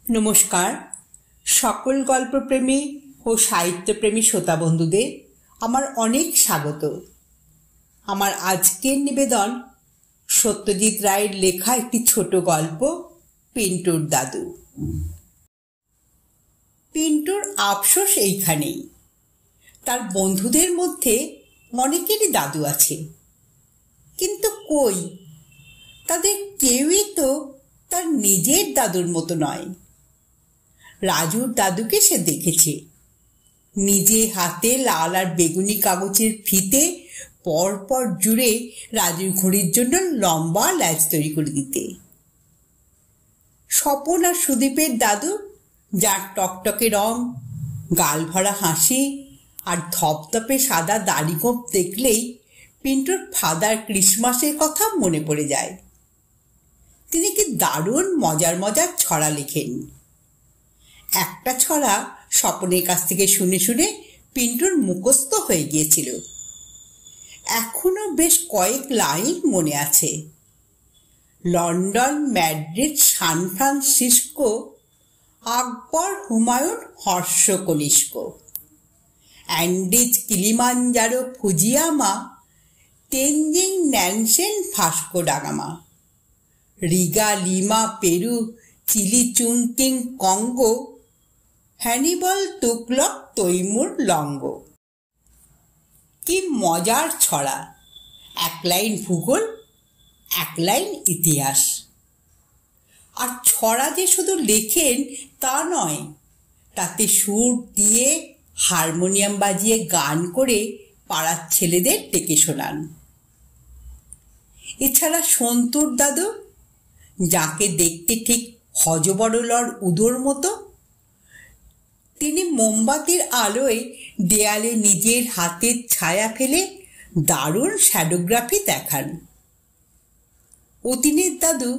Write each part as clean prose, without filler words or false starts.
নমস্কার সকল গল্পপ্রেমী ও সাহিত্যপ্রেমী শ্রোতা বন্ধুদের আমার অনেক স্বাগত। আমার আজকের নিবেদন সত্যজিৎ রায়ের লেখা একটি ছোট গল্প, পিন্টুর দাদু। পিন্টুর আফসোস এইখানেই, তার বন্ধুদের মধ্যে অনেকেরই দাদু আছে, কিন্তু কই তাদের কেউই তো তার নিজের দাদুর মতো নয়। রাজুর দাদুকে সে দেখেছে নিজে হাতে লাল আর বেগুনি কাগজের ফিতে পরপর জুড়ে রাজুর ঘড়ির জন্য লম্বা ল্যাচ তৈরি করে দিতে। স্বপন আর সুদীপের দাদু, যার টকটকে রং, গাল ভরা হাসি আর ধপধপে সাদা দাড়ি গোঁফ দেখলেই পিন্টুর ফাদার ক্রিসমাসের কথা মনে পড়ে যায়। তিনি কি দারুণ মজার মজার ছড়া লেখেন। একটা ছড়া স্বপনের কাছ থেকে শুনে শুনে পিন্টুর মুখস্থ হয়ে গিয়েছিল, এখনো বেশ কয়েক লাইন মনে আছে। London, Madrid, San Francisco, Akbar, Humayun, Harsha Kanishka, Andes, Kilimanjaro, Fujiyama, Tenzing, Nansen, Vasco da Gama, Riga, Lima, Peru, Chile, Chungking, Congo, Hannibal, Tughlaq, Timur, Lang. কি মজার ছড়া! এক লাইন ভূগোল, এক লাইন ইতিহাস। আর ছড়া যে শুধু লেখেন তা নয়, তাতে সুর দিয়ে হারমোনিয়াম বাজিয়ে গান করে পাড়ার ছেলেদের ডেকে শোনান। এছাড়া সন্তুর দাদু, যাকে দেখতে ঠিক হযবরলর উদোর মতো, তিনি মোমবাতির আলোয় দেয়ালে নিজের হাতের ছায়া ফেলে দারুণ শ্যাডোগ্রাফি দেখান। অতীনের দাদু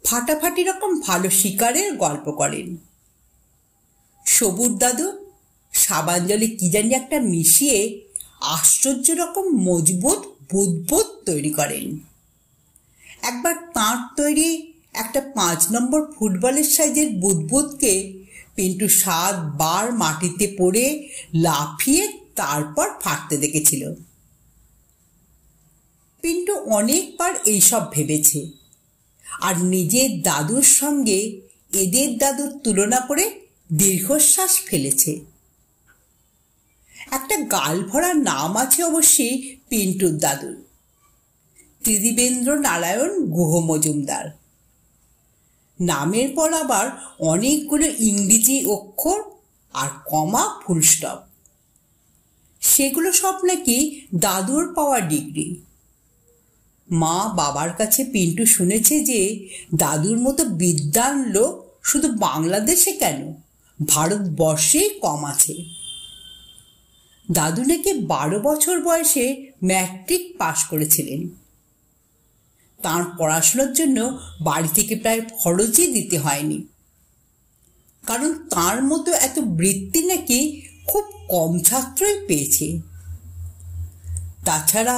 ফাটাফাটি রকম ভালো শিকারের গল্প করেন। সবুর দাদু সাবান জলে কি জানি একটা মিশিয়ে আশ্চর্য রকম মজবুত বুদবুদ তৈরি করেন। একবার তাঁর তৈরি একটা 5 নম্বর ফুটবলের সাইজের বুদবুদকে পিন্টু 7 বার মাটিতে পড়ে লাফিয়ে তারপর ফাটতে দেখেছিল। পিন্টু অনেকবার এইসব ভেবেছে আর নিজের দাদুর সঙ্গে এদের দাদুর তুলনা করে দীর্ঘশ্বাস ফেলেছে। একটা গাল ভরা নাম আছে অবশ্যই পিন্টুর দাদুর, ত্রিদিবেন্দ্র নারায়ণ গুহ মজুমদার। নামের পর আবার অনেকগুলো ইংরেজি অক্ষর আর কমা, ফুলস্টপ। সেগুলো সব নাকি দাদুর পাওয়া ডিগ্রি। মা বাবার কাছে পিন্টু শুনেছে যে দাদুর মতো বিদ্বান লোক শুধু বাংলাদেশে কেন, ভারতবর্ষেই কম আছে। দাদু নাকি 12 বছর বয়সে ম্যাট্রিক পাশ করেছিলেন। তাঁর পড়াশোনার জন্য বাড়ি থেকে প্রায় খরচই দিতে হয়নি, কারণ তাঁর মতো এত বৃত্তি নাকি খুব কম ছাত্রই পেয়েছে। তাছাড়া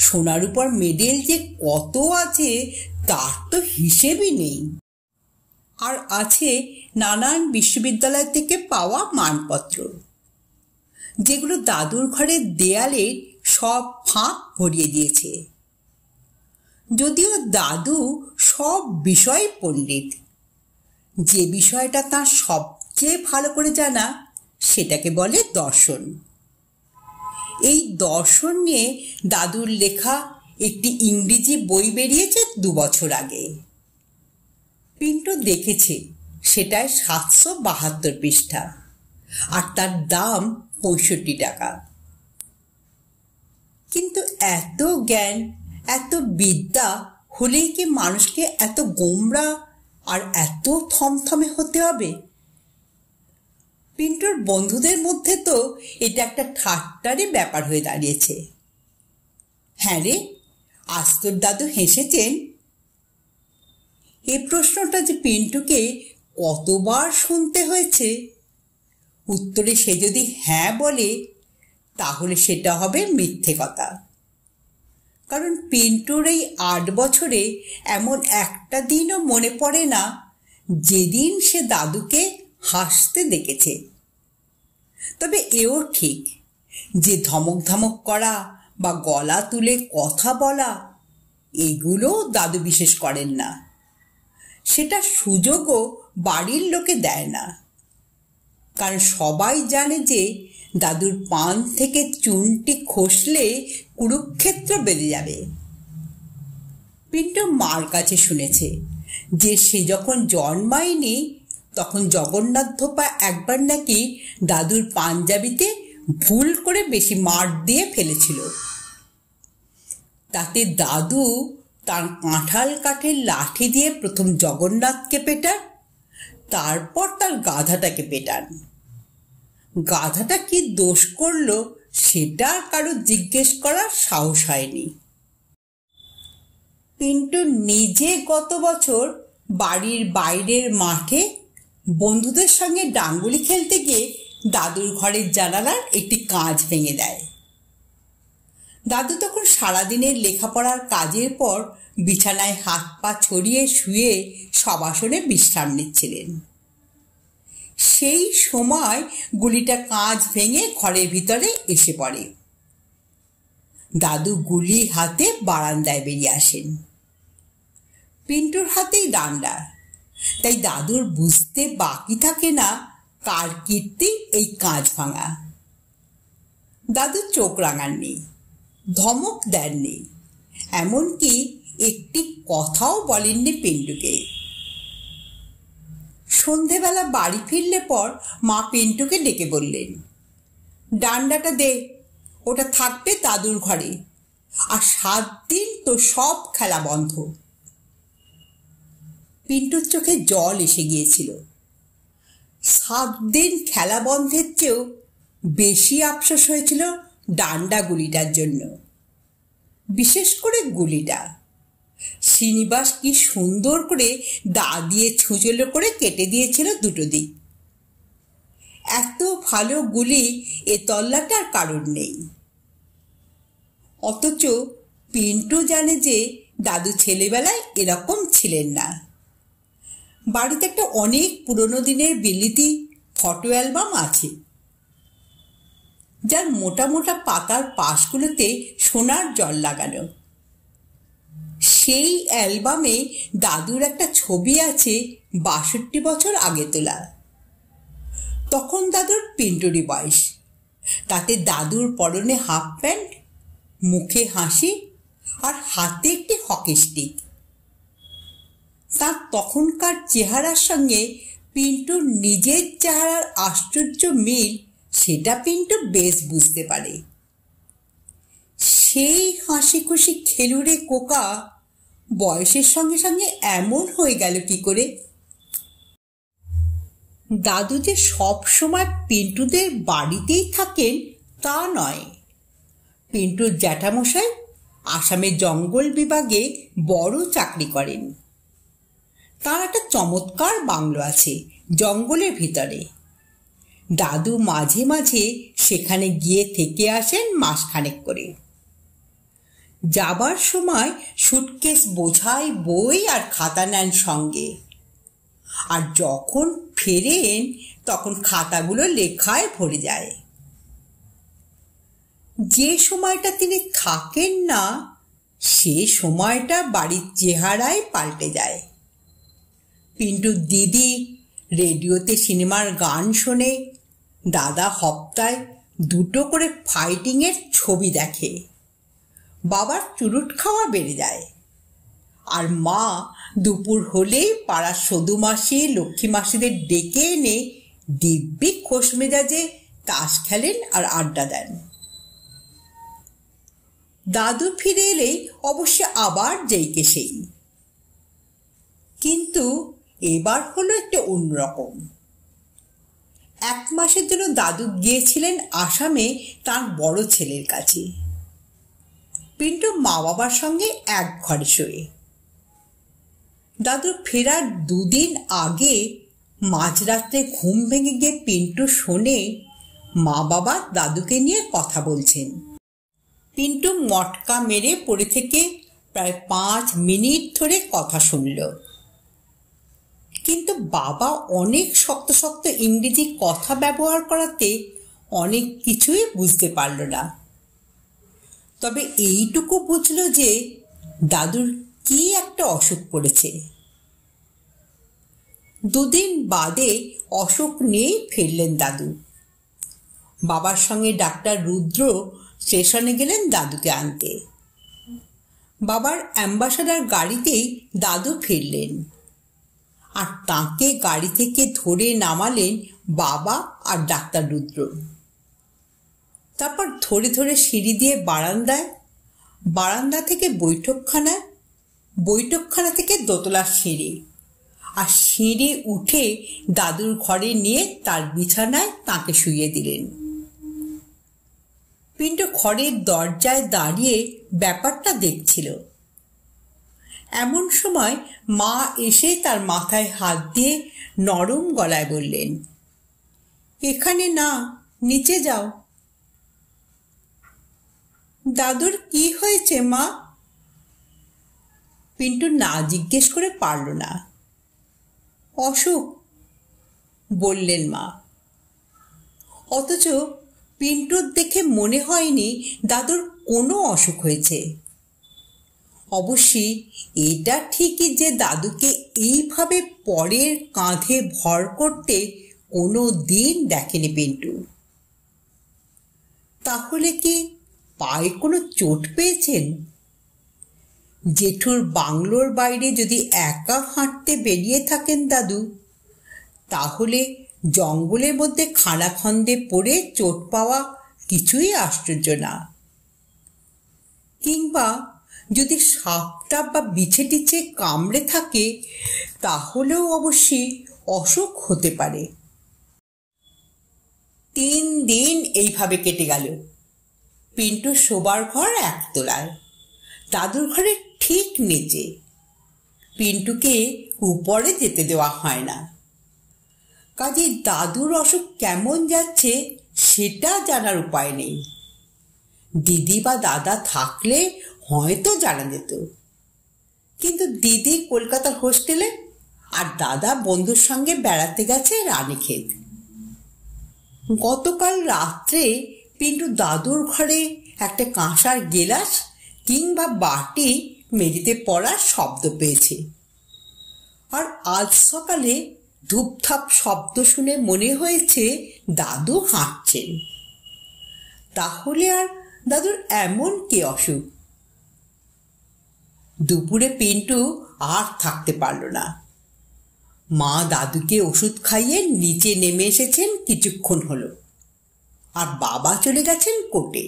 সোনার উপর মেডেল যে কত আছে তার তো হিসেবই নেই। আর আছে নানান বিশ্ববিদ্যালয় থেকে পাওয়া মানপত্র, যেগুলো দাদুর ঘরের দেয়ালে সব ফাঁক ভরিয়ে দিয়েছে। যদিও দাদু সব বিষয় পণ্ডিত, যে বিষয়টা তার সবচেয়ে ভালো করে জানা সেটাকে বলে দর্শন। এই দর্শন নিয়ে দাদুর লেখা একটি ইংরেজি বই বেরিয়েছে 2 বছর আগে। পিন্টু দেখেছে, সেটায় 772 পৃষ্ঠা আর তার দাম 65 টাকা। কিন্তু এত জ্ঞান, এত বিদ্যা হলেই কি মানুষকে এত গোমরা আর এত থমথমে হতে হবে? পিন্টুর বন্ধুদের মধ্যে তো এটা একটা ঠাট্টারই ব্যাপার হয়ে দাঁড়িয়েছে। হ্যাঁ রে, আজ তোর দাদু হেসেছেন। এই প্রশ্নটা যে পিন্টুকে কতবার শুনতে হয়েছে। উত্তরে সে যদি হ্যাঁ বলে, তাহলে সেটা হবে মিথ্যে কথা। কারণ পিন্টুর এই 8 বছরে এমন একটা দিনও মনে পড়ে না যেদিন সে দাদুকে হাসতে দেখেছে। তবে এও ঠিক যে ধমক ধমক করা বা গলা তুলে কথা বলা এগুলো দাদু বিশেষ করেন না। সেটা সুযোগও বাড়ির লোকে দেয় না, কারণ সবাই জানে যে দাদুর পান থেকে চুনটি খসলে কুরুক্ষেত্র বেঁধে যাবে। পিন্টু মার কাছে শুনেছে যে সে যখন জন্মায়নি তখন জগন্নাথ ধোপা একবার নাকি দাদুর পাঞ্জাবিতে ভুল করে বেশি মার দিয়ে ফেলেছিল। তাতে দাদু তার কাঁঠাল কাঠের লাঠি দিয়ে প্রথম জগন্নাথকে পেটান, তারপর তার গাধাটাকে পেটান। গাধাটা কি দোষ করলো সেটা কারো জিজ্ঞেস করার সাহস হয়নি। পিন্টু নিজে গত বছর বাড়ির বাইরের মাঠে বন্ধুদের সঙ্গে ডাঙ্গুলি খেলতে গিয়ে দাদুর ঘরের জানালার একটি কাঁচ ভেঙে দেয়। দাদু তখন সারাদিনের লেখাপড়ার কাজের পর বিছানায় হাত পা ছড়িয়ে শুয়ে শবাসনে বিশ্রাম নিচ্ছিলেন। সেই সময় গুলিটা কাঁচ ভেঙে ঘরের ভিতরে এসে পড়ে। দাদু গুলি হাতে বারান্দায় বেরিয়ে আসেন। পিন্টুর হাতেই ডান্ডা, তাই দাদুর বুঝতে বাকি থাকে না কার কীর্তি এই কাঁচ ভাঙা। দাদু চোখ রাঙাননি, ধমক দেননি, এমনকি একটি কথাও বলেননি পিন্টুকে। সন্ধেবেলা বাড়ি ফিরলে পর মা পিন্টুকে ডেকে বললেন, ডান্ডাটা দে, ওটা থাকবে দাদুর ঘরে, আর 7 দিন তো সব খেলা বন্ধ। পিন্টুর চোখে জল এসে গিয়েছিল। 7 দিন খেলা বন্ধের চেয়েও বেশি আফসোস হয়েছিল ডান্ডা গুলিটার জন্য। বিশেষ করে গুলিটা শ্রীনিবাস কি সুন্দর করে দা দিয়ে ছুঁচলো করে কেটে দিয়েছিল দুটো দিক। এত ভালো গুলি এ তল্লাটার কারণ নেই। অথচ পিন্টু জানে যে দাদু ছেলেবেলায় এরকম ছিলেন না। বাড়িতে একটা অনেক পুরনো দিনের বিলিতি ফটো অ্যালবাম আছে, যার মোটা মোটা পাতার পাশগুলোতে সোনার জল লাগানো। সেই অ্যালবামে দাদুর একটা ছবি আছে 62 বছর আগে তোলা। তখন দাদুর পিন্টুরই বয়স। তাতে দাদুর পরনে হাফ প্যান্ট, মুখে হাসি আর হাতে একটি হকি স্টিক। তার তখনকার চেহারার সঙ্গে পিন্টুর নিজের চেহারার আশ্চর্য মিল সেটা পিন্টু বেশ বুঝতে পারে। সেই হাসি খুশি খেলুড়ে কোকা বয়সের সঙ্গে সঙ্গে এমন হয়ে গেল কি করে? দাদু যে সব সময় পিন্টুদের বাড়িতেই থাকেন তা নয়। পিন্টুর জ্যাঠামশাই আসামের জঙ্গল বিভাগে বড় চাকরি করেন। তার একটা চমৎকার বাংলো আছে জঙ্গলের ভিতরে। দাদু মাঝে মাঝে সেখানে গিয়ে থেকে আসেন মাসখানেক করে। যাবার সময় সুটকেস বোঝাই বই আর খাতা নেন সঙ্গে, আর যখন ফেরেন তখন খাতাগুলো লেখায় ভরে যায়। যে সময়টা তিনি থাকেন না সে সময়টা বাড়ির চেহারায় পাল্টে যায়। পিন্টুর দিদি রেডিওতে সিনেমার গান শোনে, দাদা হপ্তায় 2টো করে ফাইটিংয়ের ছবি দেখে, বাবার চুরুট খাওয়া বেড়ে যায়, আর মা দুপুর হলেই পাড়ার সদু মাসি লক্ষ্মী মাসিদের ডেকে এনে দিব্যি খোশ মেজাজে তাস খেলেন আর আড্ডা দেন। দাদু ফিরে এলেই অবশ্য আবার যেইকে সেই। কিন্তু এবার হলো একটু অন্যরকম। 1 মাসের জন্য দাদু গিয়েছিলেন আসামে তার বড় ছেলের কাছে। পিন্টু মা বাবার সঙ্গে এক ঘরে শোয়ে। দাদু ফেরার 2 দিন আগে মাঝরাত্রে ঘুম ভেঙে গিয়ে পিন্টু শোনে মা বাবা দাদুকে নিয়ে কথা বলছেন। পিন্টু মটকা মেরে পড়ে থেকে প্রায় 5 মিনিট ধরে কথা শুনল। কিন্তু বাবা অনেক শক্ত শক্ত ইংরেজি কথা ব্যবহার করাতে অনেক কিছুই বুঝতে পারল না। তবে এইটুকু বুঝল যে দাদুর কি একটা অসুখ করেছে। দুদিন বাদে অসুখ নিয়েই ফিরলেন দাদু। বাবার সঙ্গে ডাক্তার রুদ্র স্টেশনে গেলেন দাদুকে আনতে। বাবার অ্যাম্বাসাডার গাড়িতেই দাদু ফিরলেন, আর তাকে গাড়ি থেকে ধরে নামালেন বাবা আর ডাক্তার রুদ্র। তারপর ধরে ধরে সিঁড়ি দিয়ে বারান্দায়, বারান্দা থেকে বৈঠকখানায়, বৈঠকখানা থেকে দোতলার সিঁড়ি, আর সিঁড়ি উঠে দাদুর ঘরে নিয়ে তার বিছানায় তাকে শুইয়ে দিলেন। পিন্টু ঘরের দরজায় দাঁড়িয়ে ব্যাপারটা দেখছিল। এমন সময় মা এসে তার মাথায় হাত দিয়ে নরম গলায় বললেন, এখানে না, নিচে যাও। দাদুর কি হয়েছে মা? পিন্টু না জিজ্ঞেস করে পারল না। অসুখ, বললেন মা। অথচ পিন্টুর দেখে মনে হয়নি দাদুর কোনো অসুখ হয়েছে। অবশ্যই এটা ঠিকই যে দাদুকে এইভাবে পরের কাঁধে ভর করতে কোনো দিন দেখেনি পিন্টু। তাহলে কি পায়ে কোনো চোট পেয়েছেন? জেঠুর বাংলোর বাইরে যদি একা হাঁটতে বেরিয়ে থাকেন দাদু, তাহলে জঙ্গলের মধ্যে খানাখন্দে পড়ে চোট পাওয়া কিছুই আশ্চর্য না। কিংবা যদি সাপটা বা বিছে টিছে কামড়ে থাকে, তাহলেও অবশ্যই অসুখ হতে পারে। 3 দিন এইভাবে কেটে গেল। পিন্টুর শোবার ঘর একতলায়, দাদুর ঘরে ঠিক নিচে। পিন্টুকে উপরে যেতে দেওয়া হয় না। কাজে দাদুর অসুখ কেমন যাচ্ছে সেটা জানার উপায় নেই। দিদি বা দাদা থাকলে হয়তো জানা যেত, কিন্তু দিদি কলকাতার হোস্টেলে, আর দাদা বন্ধুর সঙ্গে বেড়াতে গেছে রানীক্ষেত। গতকাল রাত্রে পিন্টু দাদুর ঘরে একটা কাঁসার গেলাস কিংবা বাটি মেঝেতে পড়ার শব্দ পেয়েছে, আর আজ সকালে ধূপধাপ শব্দ শুনে মনে হয়েছে দাদু হাঁটছেন। তাহলে আর দাদুর এমন কি অসুখ? দুপুরে পিন্টু আর থাকতে পারল না। মা দাদুকে ওষুধ খাইয়ে নিচে নেমে এসেছেন কিছুক্ষণ হলো, আর বাবা চলে গেছেন কোর্টে।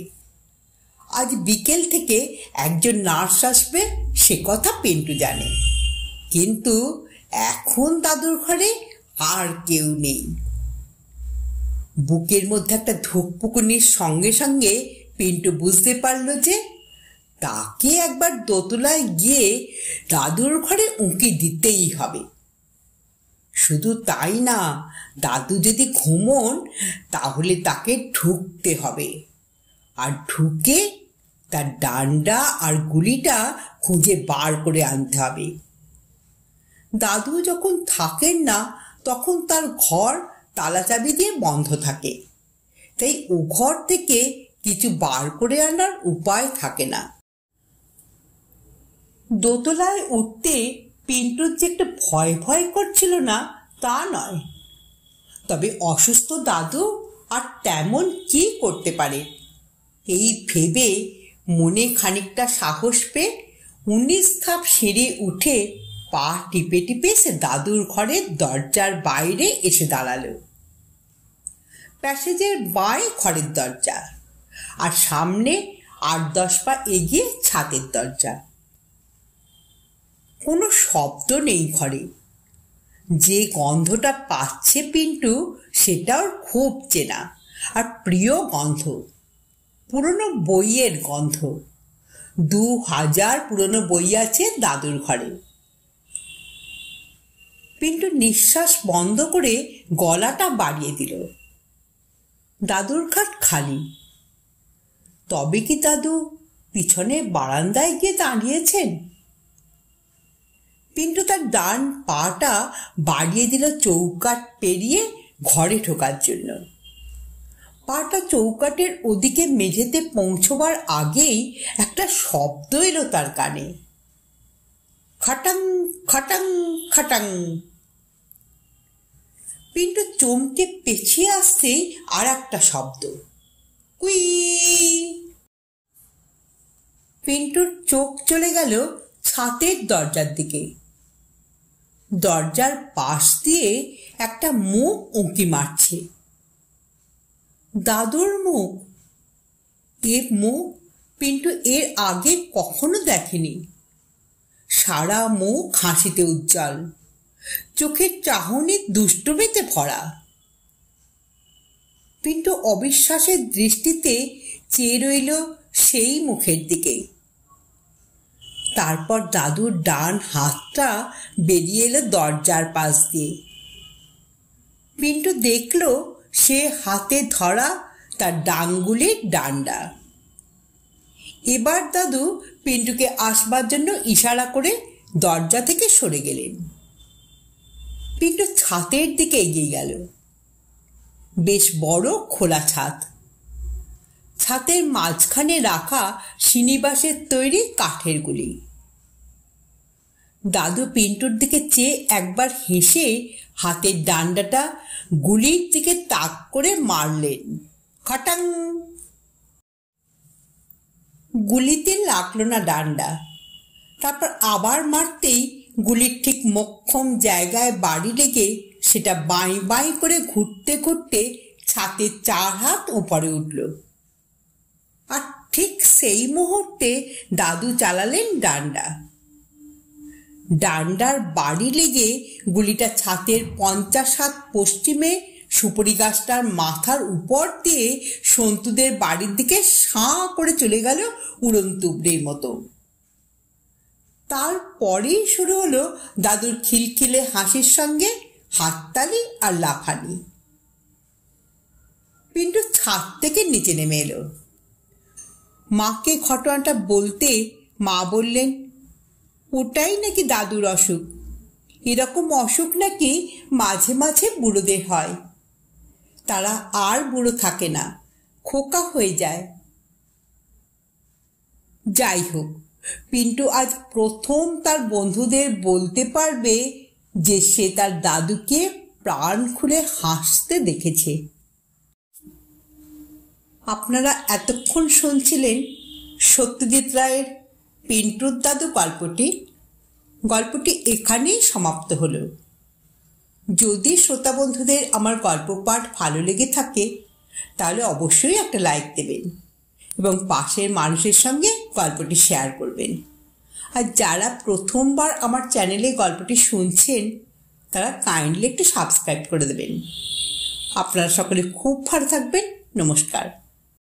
আজ বিকেল থেকে একজন নার্স আসবে সে কথা পিন্টু জানে, কিন্তু এখন দাদুর ঘরে আর কেউ নেই। বুকের মধ্যে একটা ধুকপুকুনির সঙ্গে সঙ্গে পিন্টু বুঝতে পারল যে তাকে একবার দোতলায় গিয়ে দাদুর ঘরে উঁকি দিতেই হবে। শুধু তাই না, দাদু যদি ঘুমোন তাহলে তাকে ঢুকতে হবে, আর ঢুকে তার ডান্ডা আর গুলিটা খুঁজে বার করে আনতে হবে। দাদু যখন থাকেন না তখন তার ঘর তালা চাবি দিয়ে বন্ধ থাকে, তাই ও ঘর থেকে কিছু বার করে আনার উপায় থাকে না। দোতলায় উঠতে পিন্টুর যে একটা ভয় ভয় করছিল না তা নয়, তবে অসুস্থ দাদু আর তেমন কি করতে পারে এই ভেবে মনে খানিকটা সাহস পেয়ে 19 ধাপ সিঁড়ি উঠে পা টিপে টিপে সে দাদুর ঘরের দরজার বাইরে এসে দাঁড়ালো। প্যাসেজের বাঁয়ে ঘরের দরজা, আর সামনে 8-10 পা এগিয়ে ছাদের দরজা। কোনো শব্দ নেই ঘরে। যে গন্ধটা পাচ্ছে পিন্টু সেটাও খুব চেনা আর প্রিয় গন্ধ, পুরনো বইয়ের গন্ধ। 2000 পুরনো বই আছে দাদুর ঘরে। পিন্টু নিঃশ্বাস বন্ধ করে গলাটা বাড়িয়ে দিল। দাদুর খাট খালি। তবে কি দাদু পিছনে বারান্দায় গিয়ে দাঁড়িয়েছেন? পিন্টু তার ডান পাটা বাড়িয়ে দিল চৌকাঠ পেরিয়ে ঘরে ঢোকার জন্য। পাটা চৌকাঠের ওদিকে মেঝেতে পৌঁছবার আগেই একটা শব্দ এলো তার কানে, খাটাং খাটাং খাটাং। পিন্টু চমকে পেছিয়ে আসতেই আর একটা শব্দ, কুই। পিন্টুর চোখ চলে গেল ছাতের দরজার দিকে। দরজার পাশ দিয়ে একটা মুখ উঁকি মারছে, দাদুর মুখ। এ মুখ পিন্টু এর আগে কখনো দেখেনি। সারা মুখ হাসিতে উজ্জ্বল, চোখের চাহনি দুষ্টুমিতে ভরা। পিন্টু অবিশ্বাসের দৃষ্টিতে চেয়ে রইল সেই মুখের দিকে। তারপর দাদুর ডান হাতটা বেরিয়ে এলো দরজার পাশ দিয়ে। পিন্টু দেখল সে হাতে ধরা তার ডাঙ্গুলির ডান্ডা। এবার দাদু পিন্টুকে আসবার জন্য ইশারা করে দরজা থেকে সরে গেলেন। পিন্টু ছাতের দিকে এগিয়ে গেল। বেশ বড় খোলা ছাদ। ছাতের মাঝখানে রাখা শ্রীনিবাসের তৈরি কাঠের গুলি। দাদু পিন্টুর দিকে চেয়ে একবার হেসে হাতের ডান্ডাটা গুলির দিকে তাক করে মারলেন, খাটাং। গুলিতে লাগলো না ডান্ডা। তারপর আবার মারতেই গুলির ঠিক মোক্ষম জায়গায় বাড়ি লেগে সেটা বাঁই বাঁই করে ঘুরতে ঘুরতে ছাতের 4 হাত উপরে উঠল। আর ঠিক সেই মুহূর্তে দাদু চালালেন ডান্ডা। ডান্ডার বাড়ি লেগে গুলিটা ছাতের 50 হাত পশ্চিমে সুপারি গাছটার মাথার উপর দিয়ে সন্তুদের বাড়ির দিকে সাঁ করে চলে গেল উড়ন্ত উপড়ের মতো। তারপরেই শুরু হলো দাদুর খিলখিলে হাসির সঙ্গে হাততালি আর লাফানি। পিন্টু ছাদ থেকে নিচে নেমে এলো। মাকে ঘটনাটা বলতে মা বললেন, ওটাই নাকি দাদুর অসুখ। এরকম অসুখ নাকি মাঝে মাঝে বুড়োদের হয়। তারা আর বুড়ো থাকে না, খোকা হয়ে যায়। যাই হোক, পিন্টু আজ প্রথম তার বন্ধুদের বলতে পারবে যে সে তার দাদুকে প্রাণ খুলে হাসতে দেখেছে। আপনারা এতক্ষণ শুনছিলেন সত্যজিৎ রায়ের পিন্টুর দাদু গল্পটি। গল্পটি এখানেই সমাপ্ত হলো। যদি শ্রোতা বন্ধুদের আমার গল্প পাঠ ভালো লেগে থাকে তাহলে অবশ্যই একটা লাইক দেবেন এবং পাশের মানুষের সঙ্গে গল্পটি শেয়ার করবেন। আর যারা প্রথমবার আমার চ্যানেলে গল্পটি শুনছেন তারা কাইন্ডলি একটু সাবস্ক্রাইব করে দেবেন। আপনারা সকলে খুব ভালো থাকবেন। নমস্কার।